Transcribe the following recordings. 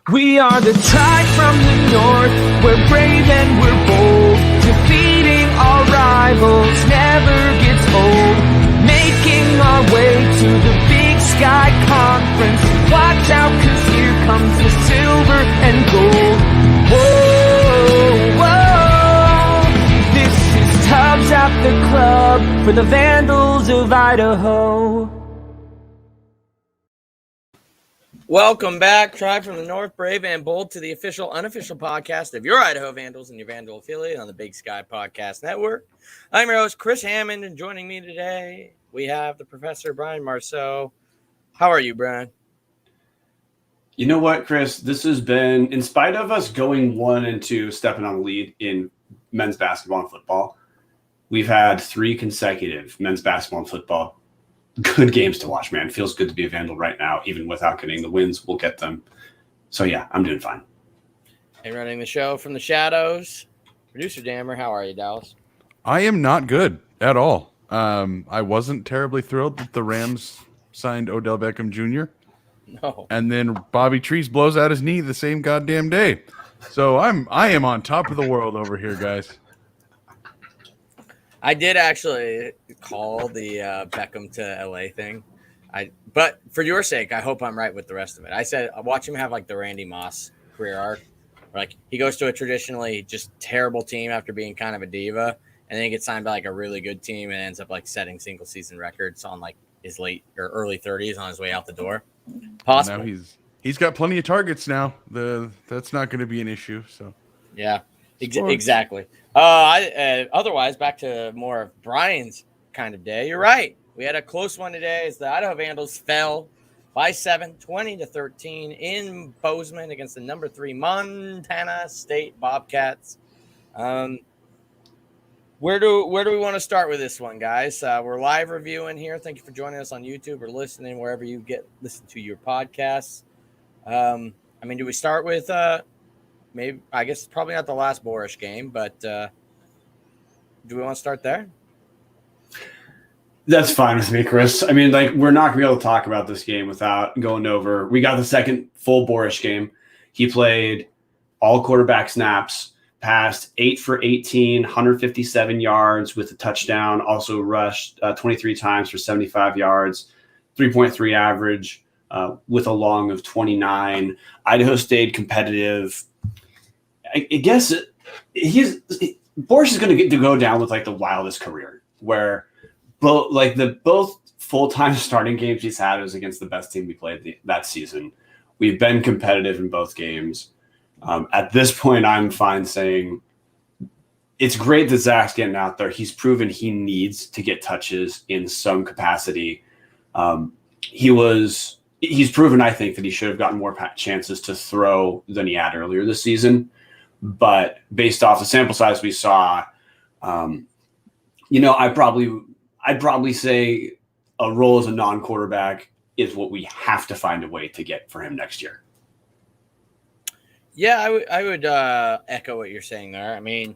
We are the tribe from the north, we're brave and we're bold. Defeating our rivals never gets old. Making our way to the Big Sky Conference. Watch out, 'cause here comes the silver and gold. Whoa, whoa. This is Tubbs at the Club for the Vandals of Idaho. Welcome back, Tribe from the North, Brave and Bold, to the official, unofficial podcast of your Idaho Vandals and your Vandal affiliate on the Big Sky Podcast Network. I'm your host, Chris Hammond, and joining me today, we have the Professor Brian Marceau. How are you, Brian? You know what, Chris? This has been, in spite of us going 1-2, stepping on the lead in men's basketball and football, we've had 3 consecutive men's basketball and football good games to watch, man. Feels good to be a Vandal right now, even without getting the wins. We'll get them. So, yeah, I'm doing fine. And running the show from the shadows, producer Dammer. How are you, Dallas? I am not good at all. I wasn't terribly thrilled that the Rams signed Odell Beckham Jr. No. And then Bobby Trees blows out his knee the same goddamn day. So I am on top of the world over here, guys. I did actually call the Beckham to LA thing. But for your sake, I hope I'm right with the rest of it. I said, I'll watch him have like the Randy Moss career arc. Like he goes to a traditionally just terrible team after being kind of a diva, and then he gets signed by like a really good team and ends up like setting single season records on like his late or early 30s on his way out the door. Possible. Now he's got plenty of targets now. That's not going to be an issue. So yeah, exactly. Otherwise, back to more of Brian's kind of day. You're right. We had a close one today as the Idaho Vandals fell by 7, 20-13 in Bozeman against the number 3 Montana State Bobcats. Where do we want to start with this one, guys? We're live reviewing here. Thank you for joining us on YouTube or listening wherever you listen to your podcasts. Do we start with maybe, I guess probably not the last Boorish game, but do we want to start there? That's fine with me, Chris. I mean, like, we're not going to be able to talk about this game without going over. We got the second full Boorish game. He played all quarterback snaps, passed 8 for 18, 157 yards with a touchdown, also rushed 23 times for 75 yards, 3.3 average with a long of 29. Idaho stayed competitive. I guess Boorish is going to get to go down with like the wildest career, where both full-time starting games he's had was against the best team we played that season. We've been competitive in both games. At this point, I'm fine saying it's great that Zach's getting out there. He's proven he needs to get touches in some capacity. He's proven, I think, that he should have gotten more chances to throw than he had earlier this season. But based off the sample size we saw, I'd probably say a role as a non-quarterback is what we have to find a way to get for him next year. Yeah, I would echo what you're saying there. I mean,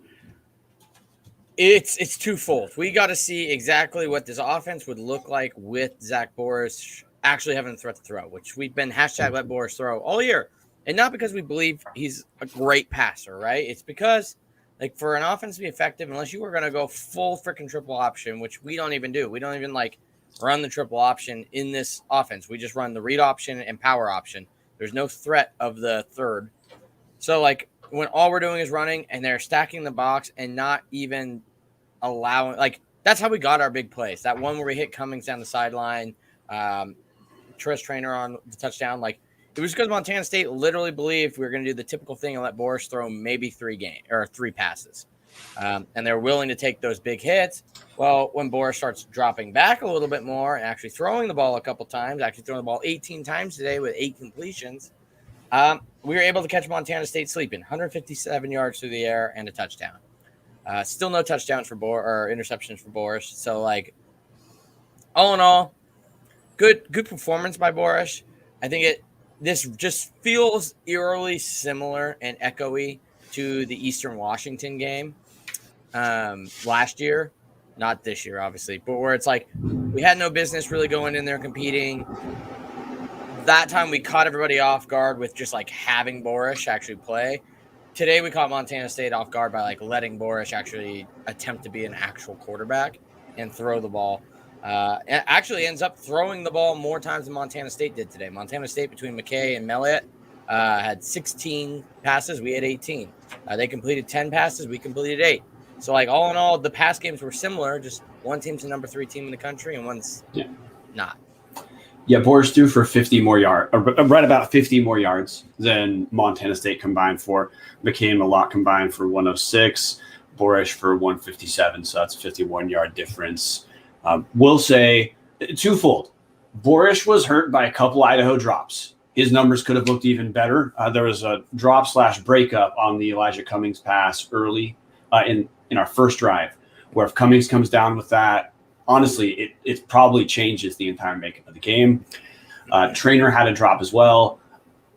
it's twofold. We got to see exactly what this offense would look like with Zach Boorish actually having a threat to throw, which we've been hashtag let Boorish throw all year. And not because we believe he's a great passer, right? It's because, like, for an offense to be effective, unless you were going to go full freaking triple option, which we don't even do. We don't even, like, run the triple option in this offense. We just run the read option and power option. There's no threat of the third. So, like, when all we're doing is running and they're stacking the box and not even allowing – like, that's how we got our big plays. That one where we hit Cummings down the sideline, Tris Trainer on the touchdown, like, it was because Montana State literally believed we were going to do the typical thing and let Boorish throw maybe 3 passes. And they're willing to take those big hits. Well, when Boorish starts dropping back a little bit more and actually throwing the ball a couple times, actually throwing the ball 18 times today with 8 completions, we were able to catch Montana State sleeping. 157 yards through the air and a touchdown. Still no touchdowns for interceptions for Boorish. So, like, all in all, good performance by Boorish. I think this just feels eerily similar and echoey to the Eastern Washington game last year. Not this year, obviously, but where it's like we had no business really going in there competing. that time we caught everybody off guard with just like having Borish actually play. Today we caught Montana State off guard by like letting Borish actually attempt to be an actual quarterback and throw the ball. And actually ends up throwing the ball more times than Montana State did today. Montana State between McKay and Melliot had 16 passes. We had 18. They completed 10 passes. We completed 8. So, like, all in all, the pass games were similar. Just one team's the number 3 team in the country and one's not. Yeah, Borish threw for 50 more yards, right about 50 more yards than Montana State combined for. McKay and Malott combined for 106. Borish for 157. So that's a 51-yard difference. We'll say twofold. Borish was hurt by a couple Idaho drops. His numbers could have looked even better. There was a drop/breakup on the Elijah Cummings pass early in our first drive, where if Cummings comes down with that, honestly, it probably changes the entire makeup of the game. Trainer had a drop as well,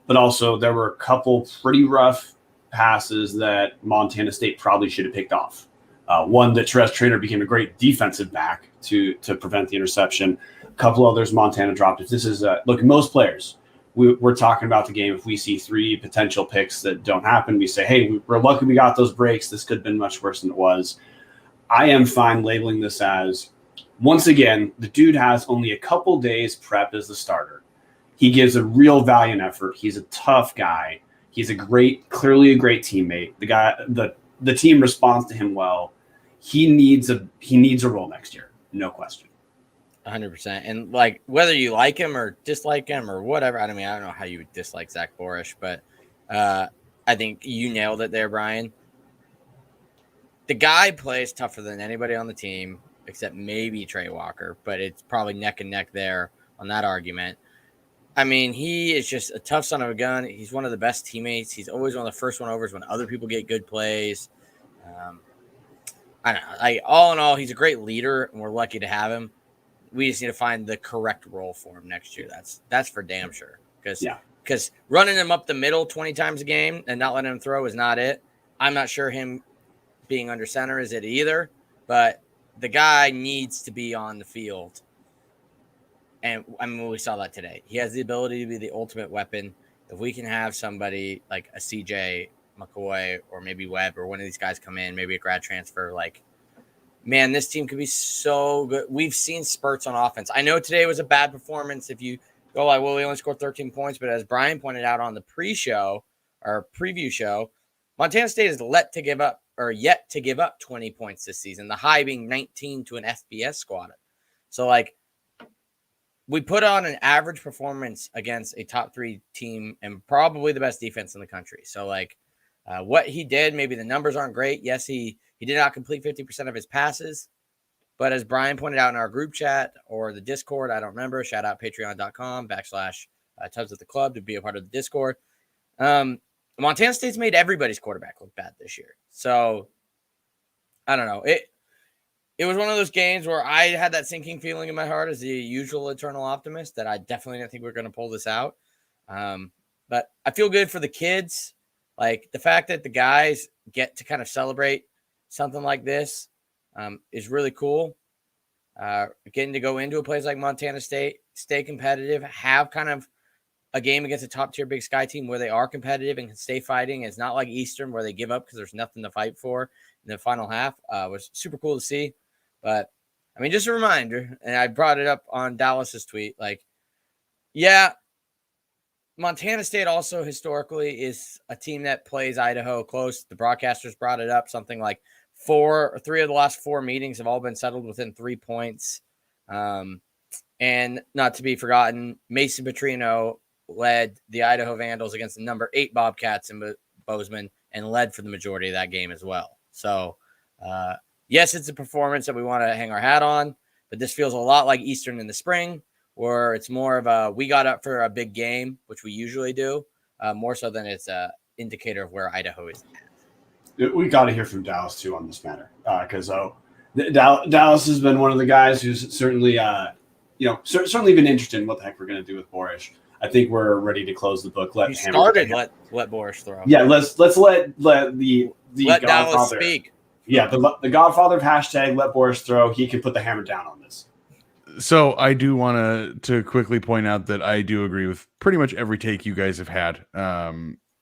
but also there were a couple pretty rough passes that Montana State probably should have picked off. One that Terez Trainer became a great defensive back to prevent the interception. A couple others Montana dropped. If this is look, most players, we're talking about the game. If we see 3 potential picks that don't happen, we say, hey, we're lucky we got those breaks. This could have been much worse than it was. I am fine labeling this as, once again, the dude has only a couple days prep as the starter. He gives a real valiant effort. He's a tough guy. He's clearly a great teammate. The team responds to him well. He needs a role next year, no question. 100%. And like, whether you like him or dislike him or whatever, I don't know how you would dislike Zach Borish, but I think you nailed it there, Brian. The guy plays tougher than anybody on the team, except maybe Trey Walker, but it's probably neck and neck there on that argument. I mean, he is just a tough son of a gun. He's one of the best teammates. He's always one of the first one overs when other people get good plays. I don't know. All in all, he's a great leader, and we're lucky to have him. We just need to find the correct role for him next year. That's for damn sure. Because running him up the middle 20 times a game and not letting him throw is not it. I'm not sure him being under center is it either, but the guy needs to be on the field. And I mean, we saw that today. He has the ability to be the ultimate weapon. If we can have somebody like a CJ McCoy or maybe Webb or one of these guys come in, maybe a grad transfer, like, man, this team could be so good. We've seen spurts on offense. I know today was a bad performance. If you go like, well, we only scored 13 points, but as Brian pointed out on the pre-show or preview show, Montana State is yet to give up 20 points this season, the high being 19 to an FBS squad. So, like, we put on an average performance against a top 3 team and probably the best defense in the country. So, like, what he did, maybe the numbers aren't great. Yes, he did not complete 50% of his passes. But as Brian pointed out in our group chat or the Discord, I don't remember, shout out patreon.com/Tubs at the Club to be a part of the Discord. Montana State's made everybody's quarterback look bad this year. So, I don't know. It was one of those games where I had that sinking feeling in my heart as the usual eternal optimist that I definitely didn't think we were going to pull this out. But I feel good for the kids. Like, the fact that the guys get to kind of celebrate something like this is really cool. Getting to go into a place like Montana State, stay competitive, have kind of a game against a top-tier Big Sky team where they are competitive and can stay fighting. It's not like Eastern where they give up because there's nothing to fight for in the final half. Was super cool to see. But, I mean, just a reminder, and I brought it up on Dallas's tweet, like, yeah, Montana State also historically is a team that plays Idaho close. The broadcasters brought it up, something like 3 of the last 4 meetings have all been settled within 3 points. And not to be forgotten, Mason Petrino led the Idaho Vandals against the number 8 Bobcats in Bozeman and led for the majority of that game as well. So, yes, it's a performance that we want to hang our hat on, but this feels a lot like Eastern in the spring, where it's more of a we got up for a big game, which we usually do, more so than it's an indicator of where Idaho is at. We got to hear from Dallas, too, on this matter, because Dallas has been one of the guys who's certainly certainly been interested in what the heck we're going to do with Borish. I think we're ready to close the book. Let Borish throw. Yeah, let's let the let Godfather Dallas speak. Yeah, the Godfather of hashtag let Borish throw. He can put the hammer down on this. So I do want to quickly point out that I do agree with pretty much every take you guys have had.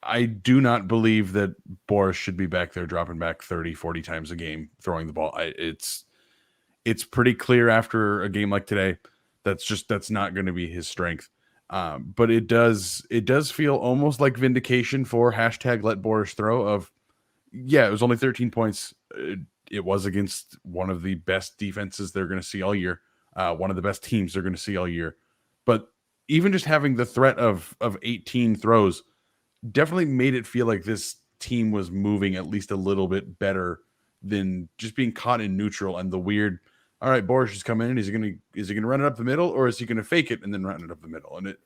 I do not believe that Boris should be back there dropping back 30, 40 times a game throwing the ball. It's pretty clear after a game like today that's not going to be his strength. But it does feel almost like vindication for hashtag let Boris throw of, yeah, it was only 13 points. It was against one of the best defenses they're going to see all year. One of the best teams they're going to see all year. But even just having the threat of 18 throws definitely made it feel like this team was moving at least a little bit better than just being caught in neutral and the weird, all right, Boris is coming in. Is he gonna run it up the middle, or is he gonna fake it and then run it up the middle? And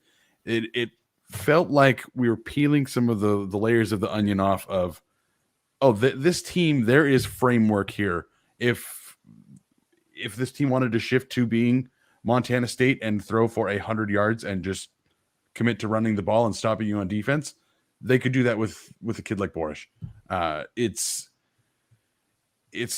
it felt like we were peeling some of the layers of the onion off of, this team, there is framework here. If this team wanted to shift to being Montana State and throw for 100 yards and just commit to running the ball and stopping you on defense, they could do that with a kid like Boris. It's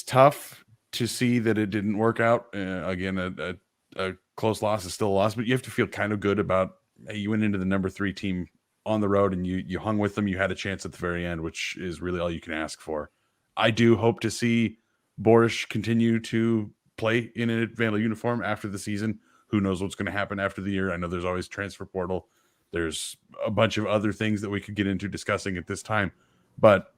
tough to see that it didn't work out. Again, a close loss is still a loss, but you have to feel kind of good about, hey, you went into the number 3 team on the road and you hung with them. You had a chance at the very end, which is really all you can ask for. I do hope to see Boris continue to play in an Vandal uniform after the season. Who knows what's going to happen after the year? I know there's always transfer portal. There's a bunch of other things that we could get into discussing at this time, but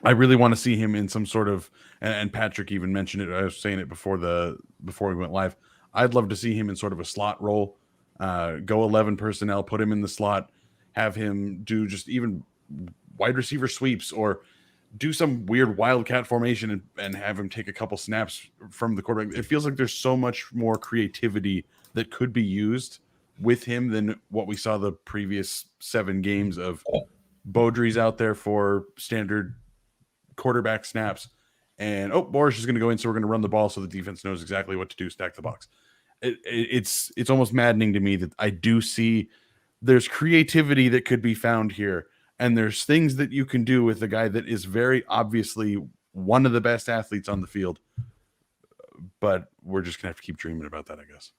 I really want to see him in some sort of, and Patrick even mentioned it. I was saying it before we went live. I'd love to see him in sort of a slot role, go 11 personnel, put him in the slot, have him do just even wide receiver sweeps or do some weird wildcat formation and have him take a couple snaps from the quarterback. It feels like there's so much more creativity that could be used with him than what we saw the previous 7 games of Beaudry's out there for standard quarterback snaps. And, Boris is going to go in, so we're going to run the ball so the defense knows exactly what to do, stack the box. It's almost maddening to me that I do see there's creativity that could be found here. And there's things that you can do with a guy that is very obviously one of the best athletes on the field. But we're just going to have to keep dreaming about that, I guess.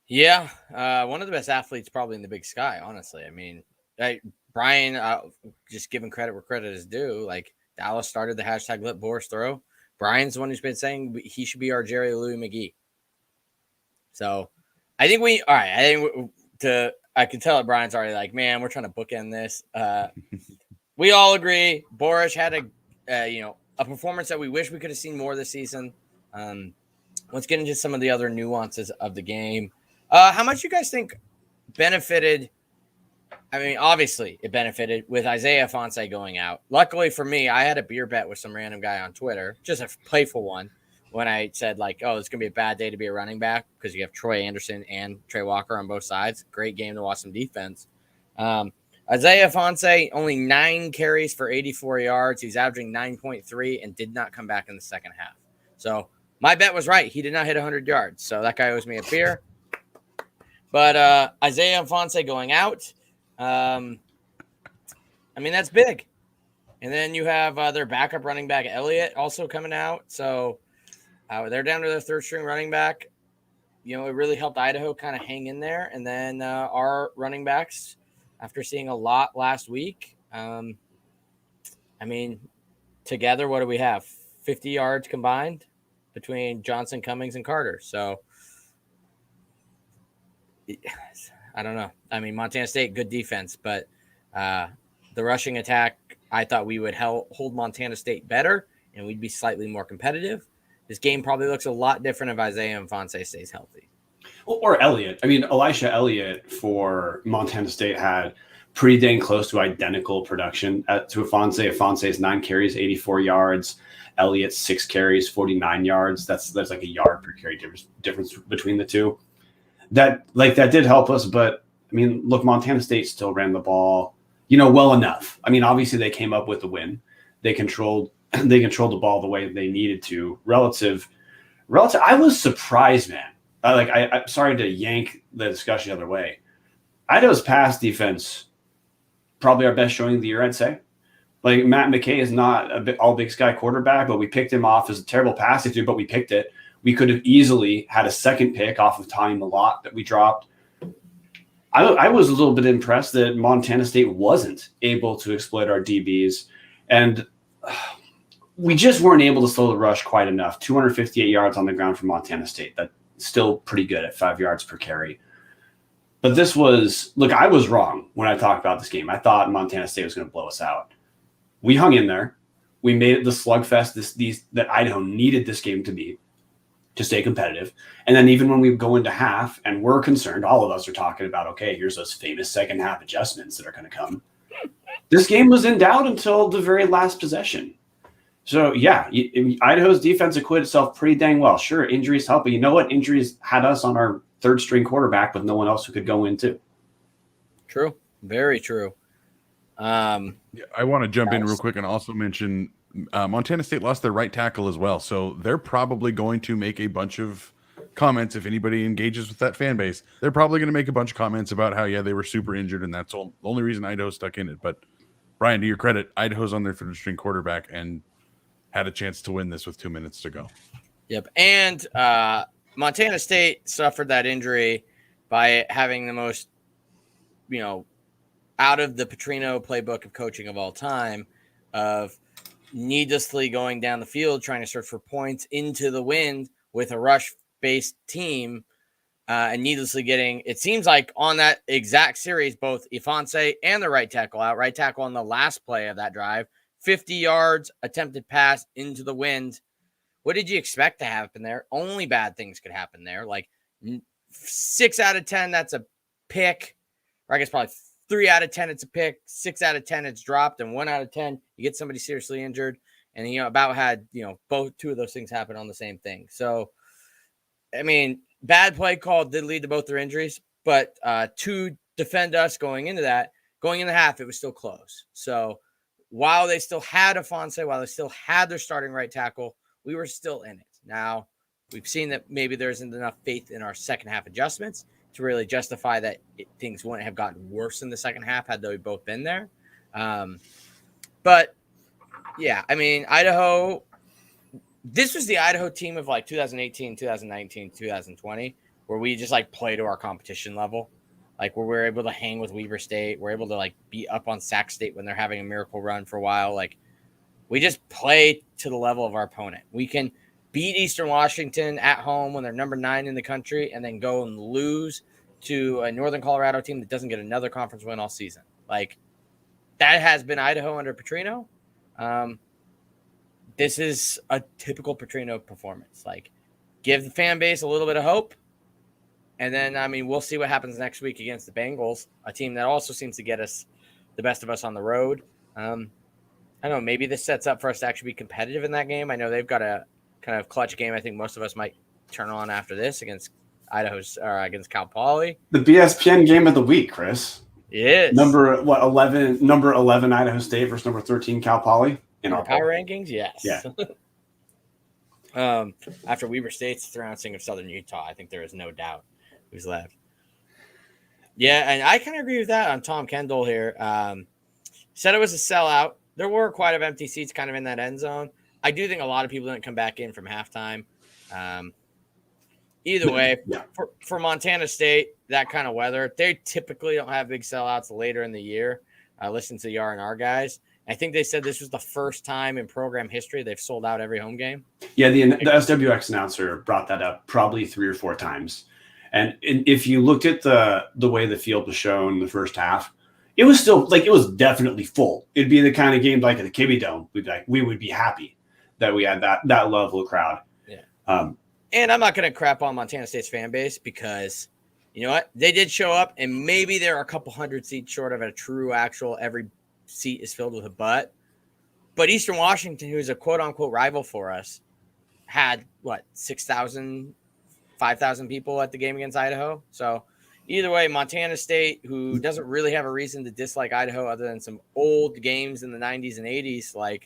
Yeah, one of the best athletes probably in the Big Sky, honestly. I mean, Brian, just giving credit where credit is due. Like, Dallas started the hashtag let Boris throw. Brian's the one who's been saying he should be our Jerry Louis McGee. So I think I can tell that Brian's already like, man, we're trying to bookend this. We all agree. Boris had a performance that we wish we could have seen more this season. Let's get into some of the other nuances of the game. How much you guys think benefited? I mean, obviously it benefited with Isaiah Fonse going out. Luckily for me, I had a beer bet with some random guy on Twitter, just a playful one, when I said, like, it's going to be a bad day to be a running back because you have Troy Anderson and Trey Walker on both sides. Great game to watch some defense. Isaiah Fonse, only 9 carries for 84 yards. He's averaging 9.3 and did not come back in the second half. So my bet was right. He did not hit 100 yards. So that guy owes me a beer. But Isaiah Fonse going out, I mean, that's big. And then you have their backup running back, Elliott, also coming out. So they're down to their 3rd string running back. It really helped Idaho kind of hang in there. And then our running backs, after seeing a lot last week, I mean, together, what do we have? 50 yards combined between Johnson, Cummings, and Carter. So I don't know. I mean, Montana State, good defense, but the rushing attack, I thought we would hold Montana State better and we'd be slightly more competitive. This game probably looks a lot different if Isaiah Fonse stays healthy. Or Elliott. I mean, Elisha Elliott for Montana State had pretty dang close to identical production to Fonse. Fonse's 9 carries, 84 yards. Elliott's 6 carries, 49 yards. That's like a yard per carry difference between the two. That did help us, but I mean, look, Montana State still ran the ball, well enough. I mean, obviously they came up with the win. They controlled the ball the way they needed to. Relative. I was surprised, man. I'm sorry to yank the discussion the other way. Idaho's pass defense, probably our best showing of the year, I'd say. Like, Matt McKay is not all Big Sky quarterback, but we picked him off as a terrible passing through, but we picked it. We could have easily had a second pick off of Tommy Malott that we dropped. I was a little bit impressed that Montana State wasn't able to exploit our DBs, and we just weren't able to slow the rush quite enough. 258 yards on the ground for Montana State. That's still pretty good at 5 yards per carry. But this was, look, I was wrong when I talked about this game. I thought Montana State was going to blow us out. We hung in there. We made it the slugfest that Idaho needed this game to be, to stay competitive. And then even when we go into half and we're concerned, all of us are talking about, okay, here's those famous second half adjustments that are going to come. This game was in doubt until the very last possession. So, yeah, Idaho's defense acquitted itself pretty dang well. Sure, injuries help, but you know what? Injuries had us on our third-string quarterback with no one else who could go in, too. True. Very true. I want to jump in real quick and also mention Montana State lost their right tackle as well. So they're probably going to make a bunch of comments. If anybody engages with that fan base, they're probably going to make a bunch of comments about how, they were super injured, and that's the only reason Idaho stuck in it. But, Brian, to your credit, Idaho's on their third-string quarterback and had a chance to win this with 2 minutes to go. Yep. And Montana State suffered that injury by having the most, out of the Petrino playbook of coaching of all time, of needlessly going down the field, trying to search for points into the wind with a rush-based team, and needlessly getting, it seems like on that exact series, both Ifanse and the right tackle on the last play of that drive, 50 yards, attempted pass into the wind. What did you expect to happen there? Only bad things could happen there. Like 6 out of 10, that's a pick. Or I guess probably 3 out of 10, it's a pick. 6 out of 10, it's dropped. And 1 out of 10, you get somebody seriously injured. And, about had, both 2 of those things happen on the same thing. So, I mean, bad play call did lead to both their injuries. But to defend us going into the half, it was still close. So, while they still had Ifanse, while they still had their starting right tackle, we were still in it. Now, we've seen that maybe there isn't enough faith in our second half adjustments to really justify that things wouldn't have gotten worse in the second half had they both been there. But, yeah, I mean, Idaho, this was the Idaho team of like 2018, 2019, 2020, where we just like play to our competition level. Like where we're able to hang with Weber State. We're able to like be up on Sac State when they're having a miracle run for a while. Like we just play to the level of our opponent. We can beat Eastern Washington at home when they're number 9 in the country and then go and lose to a Northern Colorado team that doesn't get another conference win all season. Like that has been Idaho under Petrino. This is a typical Petrino performance. Like give the fan base a little bit of hope. And then, I mean, we'll see what happens next week against the Bengals, a team that also seems to get us the best of us on the road. I don't know. Maybe this sets up for us to actually be competitive in that game. I know they've got a kind of clutch game. I think most of us might turn on after this against against Cal Poly. The BSPN game of the week, Chris. It is. Number 11 Idaho State versus number 13 Cal Poly in our power rankings. Yes. Yeah. After Weber State's trouncing of Southern Utah, I think there is no doubt who's left. Yeah, and I kind of agree with that on Tom Kendall here. Said it was a sellout. There were quite a few empty seats kind of in that end zone. I do think a lot of people didn't come back in from halftime. Either way, for Montana State, that kind of weather, they typically don't have big sellouts later in the year. Listen to the R&R guys. I think they said this was the first time in program history they've sold out every home game. Yeah, the SWX announcer brought that up probably 3 or 4 times. And if you looked at the way the field was shown in the first half, it was still like it was definitely full. It'd be the kind of game like at the Kibbe Dome. We would be happy that we had that level of crowd. Yeah. And I'm not going to crap on Montana State's fan base because you know what? They did show up, and maybe they're a couple hundred seats short of a true actual every seat is filled with a butt. But Eastern Washington, who is a quote-unquote rival for us, had, 6,000, 5,000 people at the game against Idaho. So either way, Montana State, who doesn't really have a reason to dislike Idaho other than some old games in the 90s and 80s,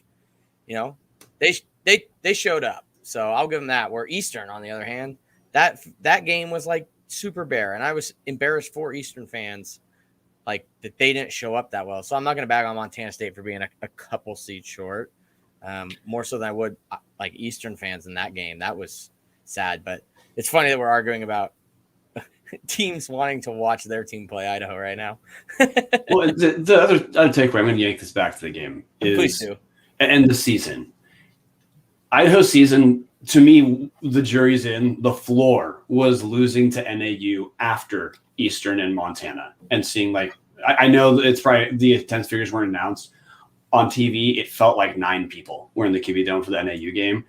they showed up. So I'll give them that. Where Eastern, on the other hand, that game was like super bare. And I was embarrassed for Eastern fans that they didn't show up that well. So I'm not going to bag on Montana State for being a couple seats short. More so than I would like Eastern fans in that game. That was sad. But it's funny that we're arguing about teams wanting to watch their team play Idaho right now. Well, the other takeaway, I'm going to yank this back to the game, Please is do. and the season. Idaho season, to me, the jury's in. The floor was losing to NAU after Eastern and Montana, and seeing I know it's probably the attendance figures weren't announced on TV. It felt like 9 people were in the QB Dome for the NAU game.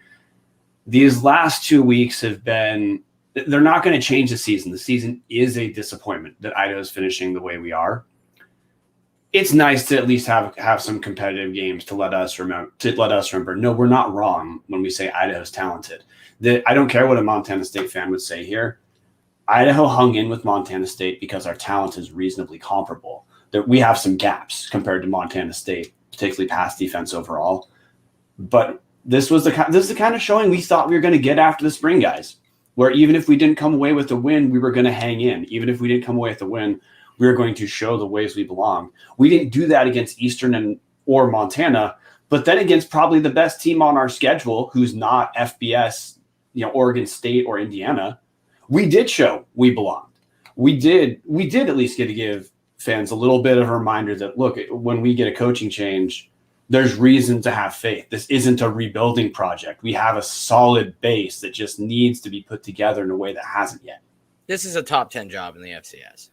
These last 2 weeks have been. They're not going to change the season. The season is a disappointment that Idaho's finishing the way we are. It's nice to at least have some competitive games to let us remember. No, we're not wrong when we say Idaho's talented. I don't care what a Montana State fan would say here. Idaho hung in with Montana State because our talent is reasonably comparable. That we have some gaps compared to Montana State, particularly pass defense overall. But this is the kind of showing we thought we were going to get after the spring, guys. Where even if we didn't come away with the win, we were going to hang in. Even if we didn't come away with the win, we were going to show the ways we belong. We didn't do that against Eastern or Montana, but then against probably the best team on our schedule, who's not FBS, Oregon State or Indiana, we did show we belonged. We did at least get to give fans a little bit of a reminder that, look, when we get a coaching change, there's reason to have faith. This isn't a rebuilding project. We have a solid base that just needs to be put together in a way that hasn't yet. This is a top 10 job in the FCS.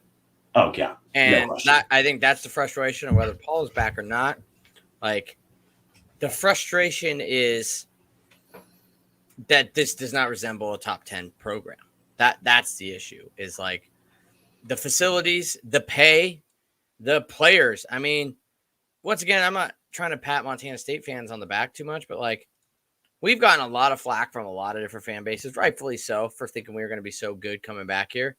Oh, yeah. And I think that's the frustration of whether Paul is back or not. The frustration is that this does not resemble a top 10 program. That's the issue, is the facilities, the pay, the players. I mean, once again, I'm not trying to pat Montana State fans on the back too much, but we've gotten a lot of flack from a lot of different fan bases, rightfully so, for thinking we were going to be so good coming back here.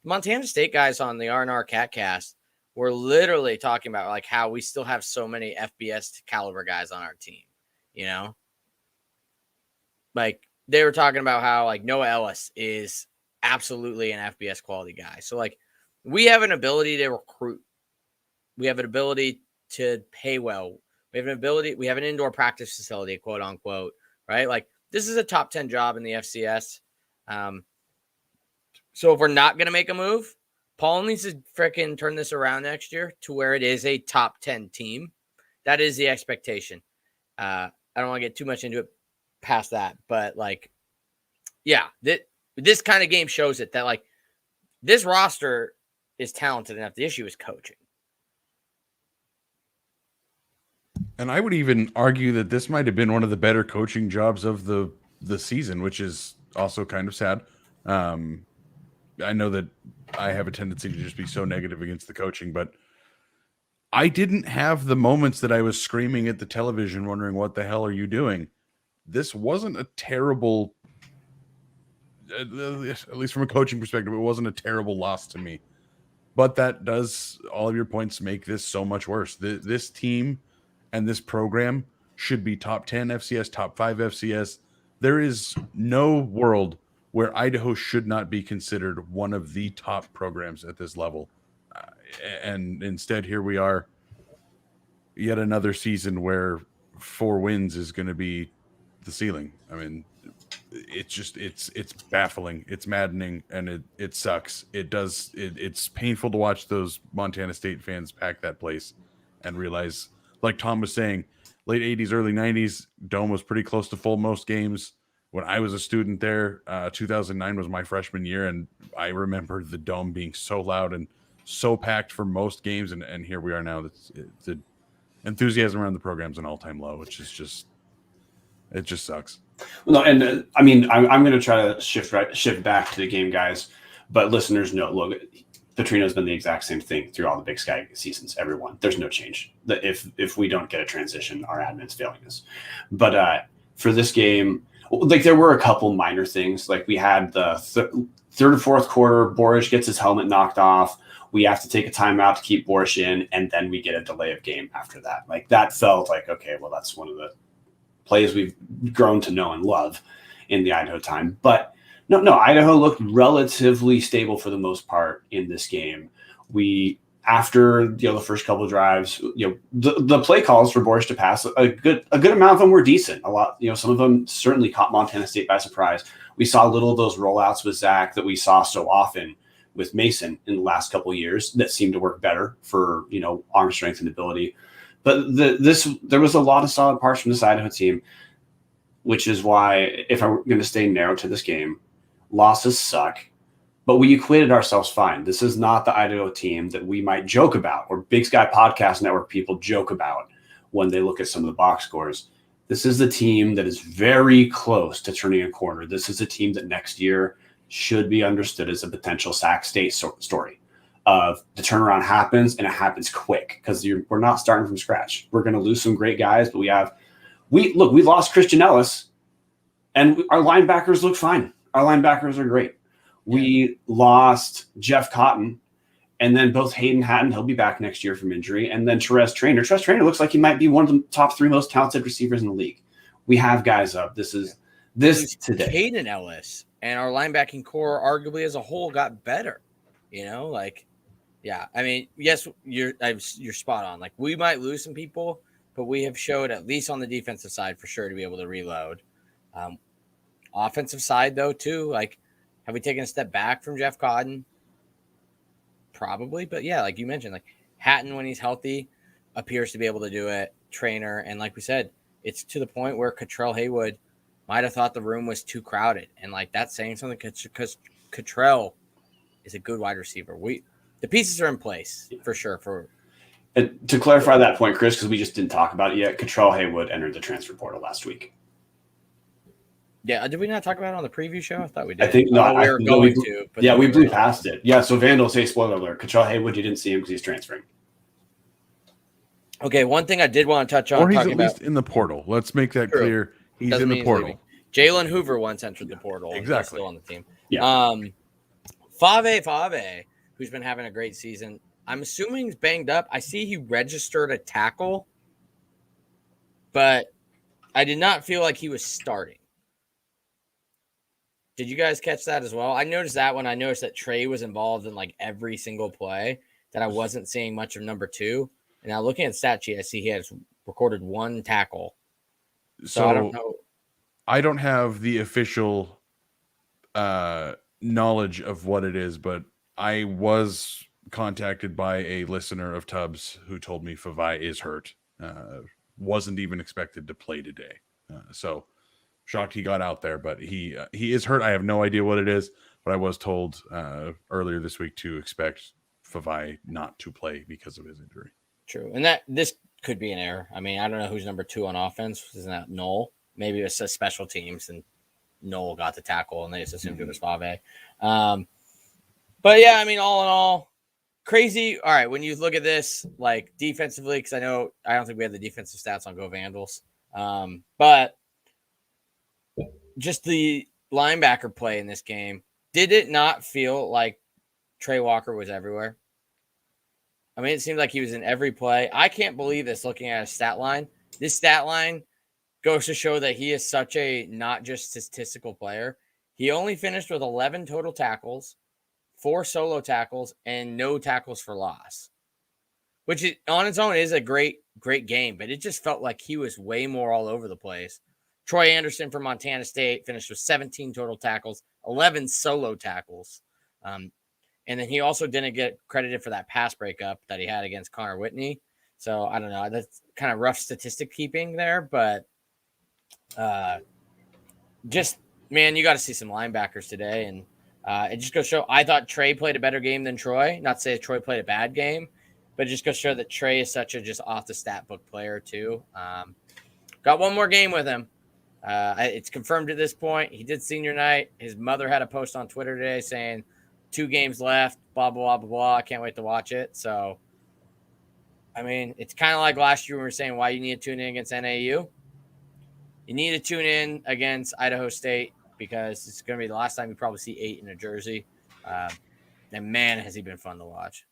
Montana State guys on the R&R CatCast were literally talking about how we still have so many FBS caliber guys on our team, they were talking about how Noah Ellis is absolutely an FBS quality guy. So we have an ability to recruit. We have an ability to pay well. We have an indoor practice facility, quote unquote, right? This is a top 10 job in the FCS. So if we're not going to make a move, Paul needs to freaking turn this around next year to where it is a top 10 team. That is the expectation. I don't want to get too much into it past that, but this kind of game shows it that this roster is talented enough. The issue is coaching. And I would even argue that this might have been one of the better coaching jobs of the season, which is also kind of sad. I know that I have a tendency to just be so negative against the coaching, but I didn't have the moments that I was screaming at the television wondering, what the hell are you doing? This wasn't a terrible, at least from a coaching perspective, it wasn't a terrible loss to me. But that does, all of your points make this so much worse. This team and this program should be top 10 FCS, top 5 FCS. There is no world where Idaho should not be considered one of the top programs at this level. And instead, here we are, yet another season where 4 wins is going to be the ceiling. I mean, it's baffling, it's maddening, and it sucks. It's painful to watch those Montana State fans pack that place and realize, like Tom was saying, late 80s, early 90s, Dome was pretty close to full most games. When I was a student there, 2009 was my freshman year, and I remember the Dome being so loud and so packed for most games, and here we are now. The enthusiasm around the program's an all-time low, which is just, it just sucks. Well, no, and I mean, I'm going to try to shift back to the game, guys. But listeners know, look, Petrino's been the exact same thing through all the Big Sky seasons. Everyone, there's no change. If we don't get a transition, our admin's failing us. But for this game, there were a couple minor things. We had the third or fourth quarter, Borish gets his helmet knocked off. We have to take a timeout to keep Borish in, and then we get a delay of game after that. That felt like, okay, well, that's one of the plays we've grown to know and love in the Idaho time. But no, Idaho looked relatively stable for the most part in this game. We after the first couple of drives, the play calls for Boris to pass, a good amount of them were decent. A lot, some of them certainly caught Montana State by surprise. We saw a little of those rollouts with Zach that we saw so often with Mason in the last couple of years that seemed to work better for arm strength and ability. But there was a lot of solid parts from this Idaho team, which is why, if I'm going to stay narrow to this game, losses suck. But we equated ourselves fine. This is not the Idaho team that we might joke about, or Big Sky Podcast Network people joke about when they look at some of the box scores. This is the team that is very close to turning a corner. This is a team that next year should be understood as a potential Sac State story of the turnaround happens, and it happens quick because we're not starting from scratch. We're going to lose some great guys, but we lost Christian Ellis, and our linebackers look fine. Our linebackers are great. We lost Jeff Cotton, and then both Hayden Hatton, he'll be back next year from injury, and then Terez Traynor. Terez Traynor looks like he might be one of the top 3 most talented receivers in the league. We have guys up. This today. Hayden Ellis and our linebacking core, arguably as a whole, got better. Yeah. I mean, yes, you're spot on. Like, we might lose some people, but we have showed, at least on the defensive side, for sure, to be able to reload. Offensive side, though, too, like, have we taken a step back from Jeff Cotton? Probably, but yeah, like you mentioned, like Hatton, when he's healthy, appears to be able to do it. Traynor, and like we said, it's to the point where Cottrell Haywood might have thought the room was too crowded, and like that's saying something because Cottrell is a good wide receiver. The pieces are in place for sure. And to clarify that point, Chris, because we just didn't talk about it yet, Cottrell Haywood entered the transfer portal last week. Yeah, did we not talk about it on the preview show? I thought we did. I think not. We were going to. But yeah, we blew past it. Yeah, so Vandal, say spoiler alert. Cottrell Haywood, you didn't see him because he's transferring. Okay, one thing I did want to touch on. Or he's at least in the portal. Let's make that clear. He's in the portal. Jalen Hoover once entered the portal. Exactly. Still on the team. Yeah. Fave, who's been having a great season. I'm assuming he's banged up. I see he registered a tackle, but I did not feel like he was starting. Did you guys catch that as well? I noticed that when I noticed that Trey was involved in like every single play, that I wasn't seeing much of number 2. And now looking at stat sheet, I see he has recorded 1 tackle. So I don't know. I don't have the official knowledge of what it is, but I was contacted by a listener of Tubbs who told me Favai is hurt. Wasn't even expected to play today. So shocked he got out there, but he is hurt. I have no idea what it is, but I was told earlier this week to expect Favai not to play because of his injury. True. And that this could be an error. I mean, I don't know who's number 2 on offense. Isn't that Noel? Maybe it was special teams and Noel got the tackle and they just assumed it was Favai. But yeah, I mean, all in all, crazy. All right, when you look at this, like defensively, because I don't think we have the defensive stats on Go Vandals. But just the linebacker play in this game, did it not feel like Trey Walker was everywhere? I mean, it seemed like he was in every play. I can't believe this looking at a stat line. This stat line goes to show that he is such a not just statistical player. He only finished with 11 total tackles, 4 solo tackles, and no tackles for loss, which on its own is a great game, but it just felt like he was way more all over the place. Troy Anderson from Montana State finished with 17 total tackles, 11 solo tackles. And then he also didn't get credited for that pass breakup that he had against Connor Whitney. So I don't know. That's kind of rough statistic keeping there, but just, man, you got to see some linebackers today. And it just goes to show, I thought Trey played a better game than Troy. Not to say Troy played a bad game, but it just goes to show that Trey is such a just off the stat book player too. Got one more game with him. It's confirmed at this point. He did senior night. His mother had a post on Twitter today saying 2 games left, blah, blah, blah, blah. I can't wait to watch it. So, I mean, it's kind of like last year when we were saying why you need to tune in against NAU. You need to tune in against Idaho State because it's going to be the last time you probably see 8 in a jersey. And, man, has he been fun to watch.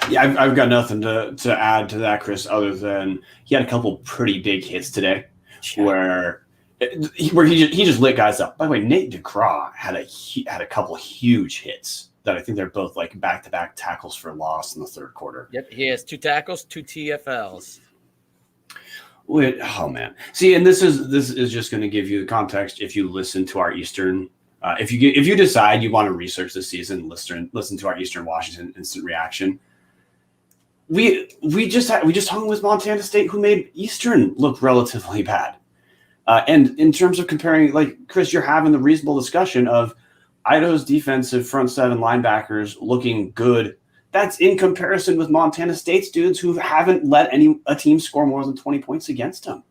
Yeah, I've got nothing to add to that, Chris, other than he had a couple pretty big hits today where he just lit guys up. By the way, Nate DeCraw had a couple huge hits that I think they're both like back-to-back tackles for loss in the third quarter. Yep, he has 2 tackles, 2 TFLs. Wait, oh man. See, and this is just going to give you the context if you listen to our Eastern. If you decide you want to research this season, listen to our Eastern Washington instant reaction. We just hung with Montana State, who made Eastern look relatively bad. And in terms of comparing, like Chris, you're having the reasonable discussion of Idaho's defensive front seven linebackers looking good. That's in comparison with Montana State's dudes who haven't let a team score more than 20 points against them.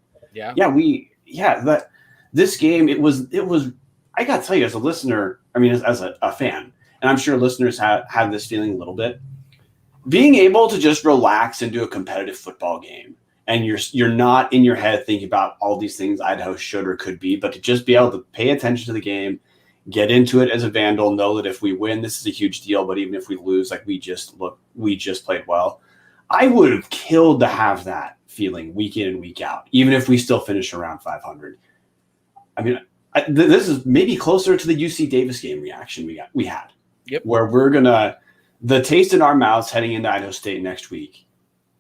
This game, it was, I got to tell you as a listener, I mean, as a fan, and I'm sure listeners have this feeling a little bit, being able to just relax and do a competitive football game. And you're not in your head thinking about all these things Idaho should or could be, but to just be able to pay attention to the game, get into it as a Vandal, know that if we win, this is a huge deal. But even if we lose, like we just played well. I would have killed to have that feeling week in and week out, even if we still finish around 500. I mean, this is maybe closer to the UC Davis game reaction we had. Yep. Where the taste in our mouths heading into Idaho State next week.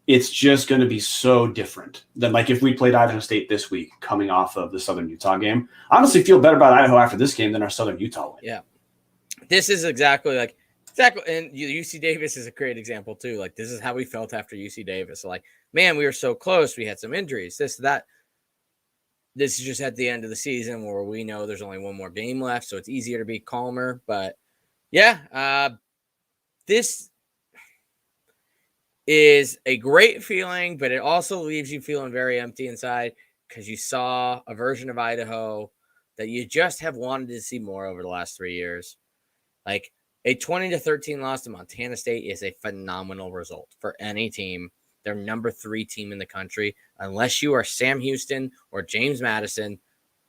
It's just going to be so different than like if we played Idaho State this week coming off of the Southern Utah game. I honestly feel better about Idaho after this game than our Southern Utah win. Yeah. This is exactly. And UC Davis is a great example too. Like this is how we felt after UC Davis. Like, man, we were so close. We had some injuries, that. This is just at the end of the season where we know there's only one more game left. So it's easier to be calmer, but yeah, this is a great feeling, but it also leaves you feeling very empty inside because you saw a version of Idaho that you just have wanted to see more over the last 3 years. Like a 20-13 loss to Montana State is a phenomenal result for any team. They're number 3 team in the country. Unless you are Sam Houston or James Madison,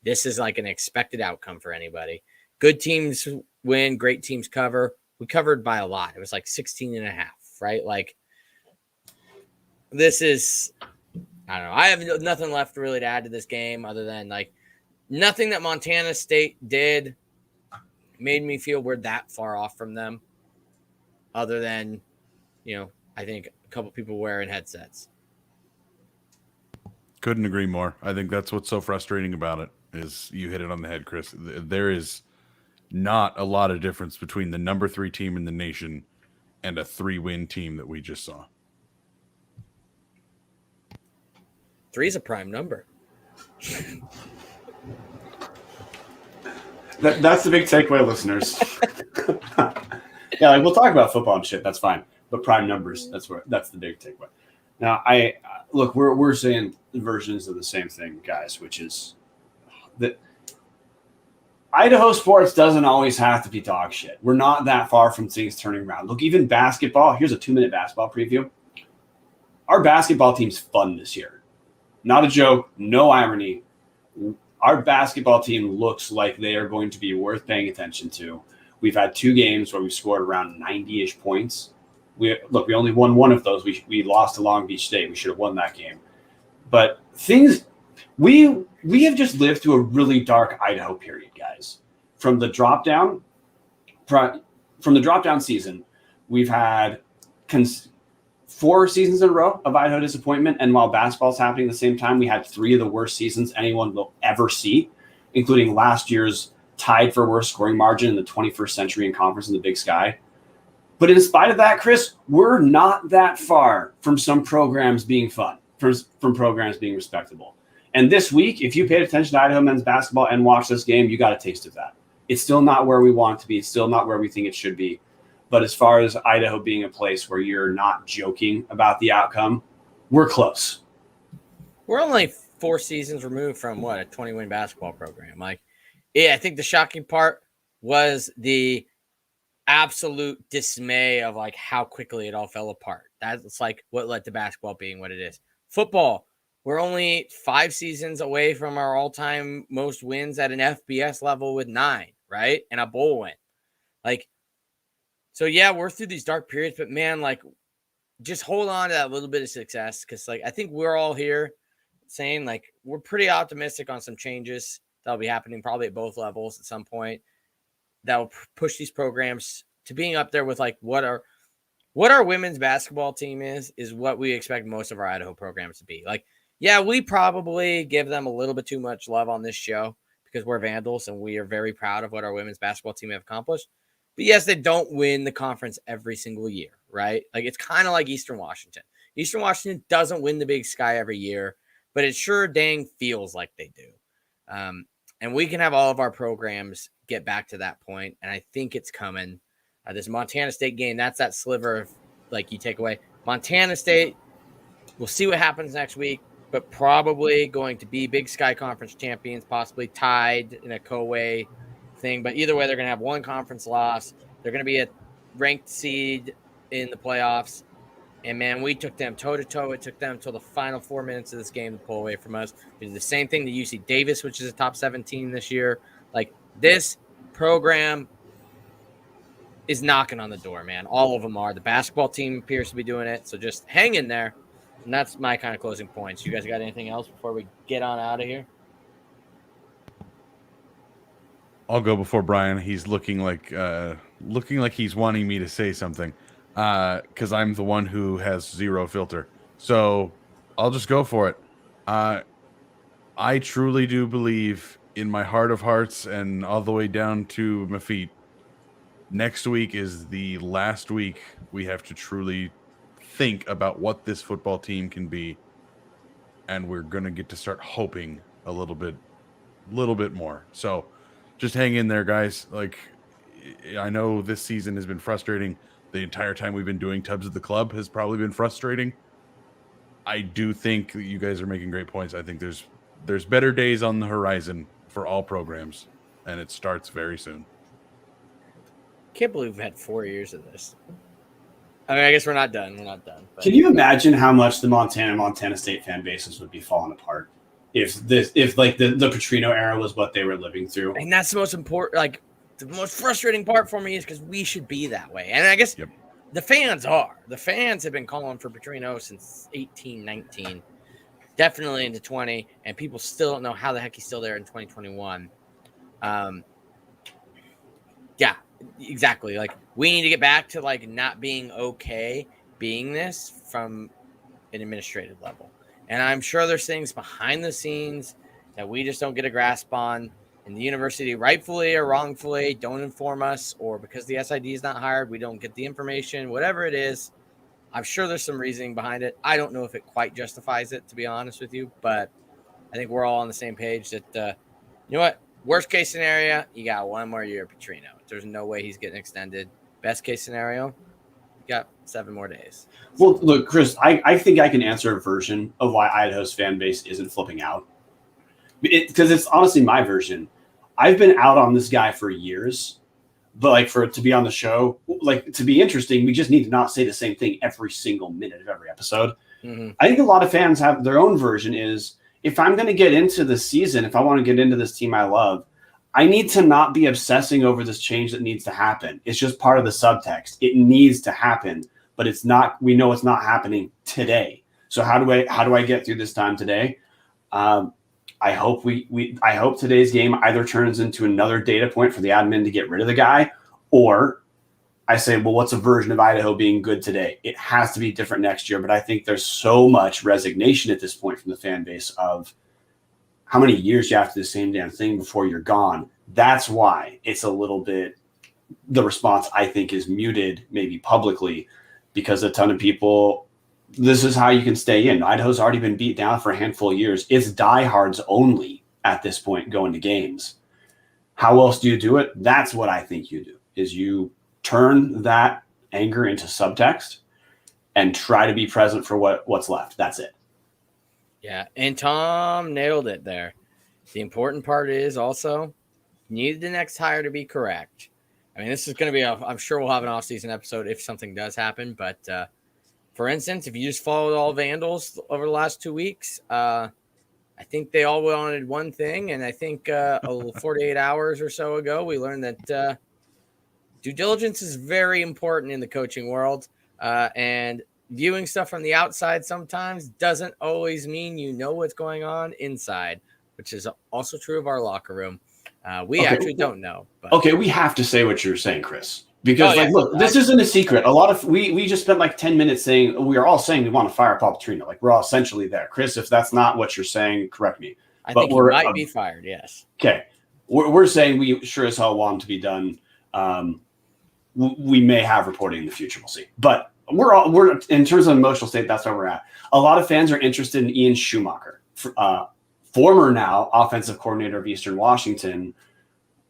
this is like an expected outcome for anybody. Good teams win, great teams cover. We covered by a lot. It was like 16.5, right? Like, this is, I don't know. I have nothing left really to add to this game other than like nothing that Montana State did made me feel we're that far off from them other than, I think a couple people wearing headsets. Couldn't agree more. I think that's what's so frustrating about it is you hit it on the head, Chris. There is not a lot of difference between the number 3 team in the nation and a 3-win team that we just saw. 3 is a prime number. That's the big takeaway, listeners. Yeah, like we'll talk about football and shit. That's fine. But prime numbers, that's the big takeaway. Now, look, we're saying versions of the same thing, guys, which is that Idaho sports doesn't always have to be dog shit. We're not that far from things turning around. Look, even basketball. Here's a 2-minute basketball preview. Our basketball team's fun this year. Not a joke, no irony. Our basketball team looks like they are going to be worth paying attention to. We've had 2 games where we scored around 90-ish points. We only won one of those. We lost to Long Beach State. We should have won that game. But we have just lived through a really dark Idaho period, guys. From the drop down season, we've had 4 seasons in a row of Idaho disappointment. And while basketball's happening at the same time, we had 3 of the worst seasons anyone will ever see, including last year's tied for worst scoring margin in the 21st century in conference in the Big Sky. But in spite of that, Chris, we're not that far from some programs being fun, from programs being respectable. And this week, if you paid attention to Idaho men's basketball and watched this game, you got a taste of that. It's still not where we want it to be. It's still not where we think it should be. But as far as Idaho being a place where you're not joking about the outcome, we're close. We're only 4 seasons removed from a 20-win basketball program. Like, yeah, I think the shocking part was the absolute dismay of like how quickly it all fell apart. That's like what led to basketball being what it is. Football, we're only 5 seasons away from our all-time most wins at an FBS level with 9, right? And a bowl win. Like, so yeah, we're through these dark periods, but man, like, just hold on to that little bit of success. Cause like, I think we're all here saying like, we're pretty optimistic on some changes that'll be happening probably at both levels at some point that will push these programs to being up there with like what our women's basketball team is what we expect most of our Idaho programs to be. Like, yeah, we probably give them a little bit too much love on this show because we're Vandals and we are very proud of what our women's basketball team have accomplished. But yes, they don't win the conference every single year, right? Like, it's kind of like Eastern Washington. Eastern Washington doesn't win the Big Sky every year, but it sure dang feels like they do. And we can have all of our programs get back to that point, and I think it's coming. This Montana State game, that's that sliver of, like, you take away. Montana State, we'll see what happens next week, but probably going to be Big Sky Conference champions, possibly tied in a co-way thing. But either way, they're going to have one conference loss. They're going to be a ranked seed in the playoffs. And, man, we took them toe-to-toe. It took them until the final 4 minutes of this game to pull away from us. We did the same thing to UC Davis, which is a top 17 this year. Like, this program is knocking on the door, man. All of them are. The basketball team appears to be doing it. So just hang in there. And that's my kind of closing points. You guys got anything else before we get on out of here? I'll go before Brian. He's looking like he's wanting me to say something because I'm the one who has zero filter. So I'll just go for it. I truly do believe in my heart of hearts and all the way down to my feet, next week is the last week we have to truly think about what this football team can be, and we're going to get to start hoping a little bit more. So just hang in there, guys. Like, I know this season has been frustrating. The entire time we've been doing Tubs of the Club has probably been frustrating. I do think that you guys are making great points. I think there's better days on the horizon for all programs, and it starts very soon. Can't believe we've had 4 years of this. I mean, I guess we're not done. But. Can you imagine how much the Montana State fan bases would be falling apart if the Petrino era was what they were living through? And that's the most important, like, the most frustrating part for me is because we should be that way. And I guess the fans are. The fans have been calling for Petrino since 18-19, definitely into 20, and people still don't know how the heck he's still there in 2021. Yeah, exactly. Like, we need to get back to, like, not being okay being this from an administrative level. And I'm sure there's things behind the scenes that we just don't get a grasp on. And the university, rightfully or wrongfully, don't inform us, or because the SID is not hired, we don't get the information, whatever it is. I'm sure there's some reasoning behind it. I don't know if it quite justifies it, to be honest with you, but I think we're all on the same page that, you know what? Worst case scenario, you got 1 more year of Petrino. There's no way he's getting extended. Best case scenario, you got 7 more days. Well, look, Chris, I think I can answer a version of why Idaho's fan base isn't flipping out. Because it's honestly my version. I've been out on this guy for years, but like for it to be on the show, like to be interesting, we just need to not say the same thing every single minute of every episode. Mm-hmm. I think a lot of fans have their own version is, if I'm going to get into this season, if I want to get into this team I love, I need to not be obsessing over this change that needs to happen. It's just part of the subtext. It needs to happen, but it's not. We know it's not happening today. So how do I get through this time today? I hope I hope today's game either turns into another data point for the admin to get rid of the guy, or I say, well, what's a version of Idaho being good today? It has to be different next year. But I think there's so much resignation at this point from the fan base of how many years you have to do the same damn thing before you're gone. That's why it's a little bit, the response I think is muted, maybe publicly, because a ton of people, this is how you can stay in. Idaho's already been beat down for a handful of years. It's diehards only at this point going to games. How else do you do it? That's what I think you do, is you turn that anger into subtext and try to be present for what's left. That's it. Yeah, and Tom nailed it there. The important part is also you need the next hire to be correct. I mean, this is going to be I'm sure we'll have an off-season episode if something does happen, but for instance, if you just followed all Vandals over the last 2 weeks, I think they all wanted one thing, and I think 48 hours or so ago, we learned that due diligence is very important in the coaching world, and viewing stuff from the outside sometimes doesn't always mean you know what's going on inside, which is also true of our locker room. We actually don't know. But. Okay, we have to say what you're saying, Chris. Because, Oh, yeah. look, this isn't a secret. A lot of we just spent like 10 minutes saying we are all saying we want to fire Paul Petrino. Like, we're all essentially there. Chris, if that's not what you're saying, correct me. I think he might be fired. Yes. Okay, we're saying we sure as hell want him to be done. We may have reporting in the future. We'll see. But we're in terms of emotional state. That's where we're at. A lot of fans are interested in Ian Schumacher, former now offensive coordinator of Eastern Washington.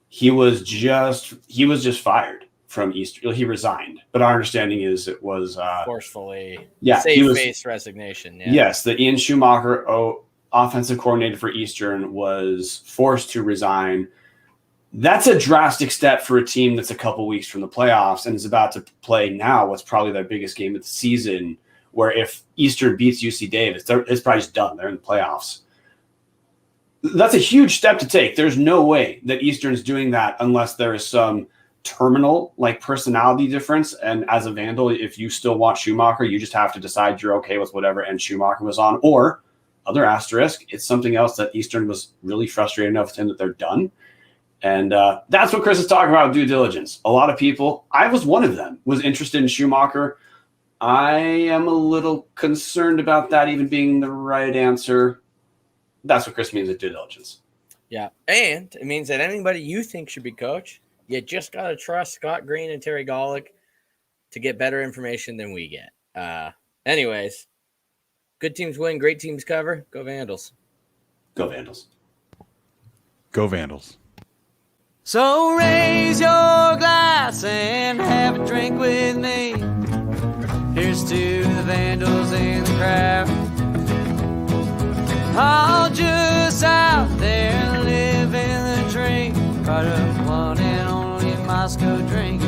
He was just fired from Eastern. He resigned, but our understanding is it was forcefully. Yeah, safe face resignation. Yeah. Yes, the Ian Schumacher, offensive coordinator for Eastern, was forced to resign. That's a drastic step for a team that's a couple weeks from the playoffs and is about to play now what's probably their biggest game of the season, where if Eastern beats UC Davis, it's probably just done. They're in the playoffs. That's a huge step to take. There's no way that Eastern's doing that unless there is some terminal personality difference. And as a Vandal, if you still want Schumacher, you just have to decide you're okay with whatever end Schumacher was on. Or, other asterisk, it's something else that Eastern was really frustrated enough with him that they're done. And that's what Chris is talking about, due diligence. A lot of people, I was one of them, was interested in Schumacher. I am a little concerned about that even being the right answer. That's what Chris means with due diligence. Yeah. And it means that anybody you think should be coach, you just got to trust Scott Green and Terry Golick to get better information than we get. Anyways, good teams win, great teams cover. Go Vandals. Go Vandals. Go Vandals. So raise your glass and have a drink with me. Here's to the Vandals and the crowd. All just out there living the dream. Right up one and only Moscow drink.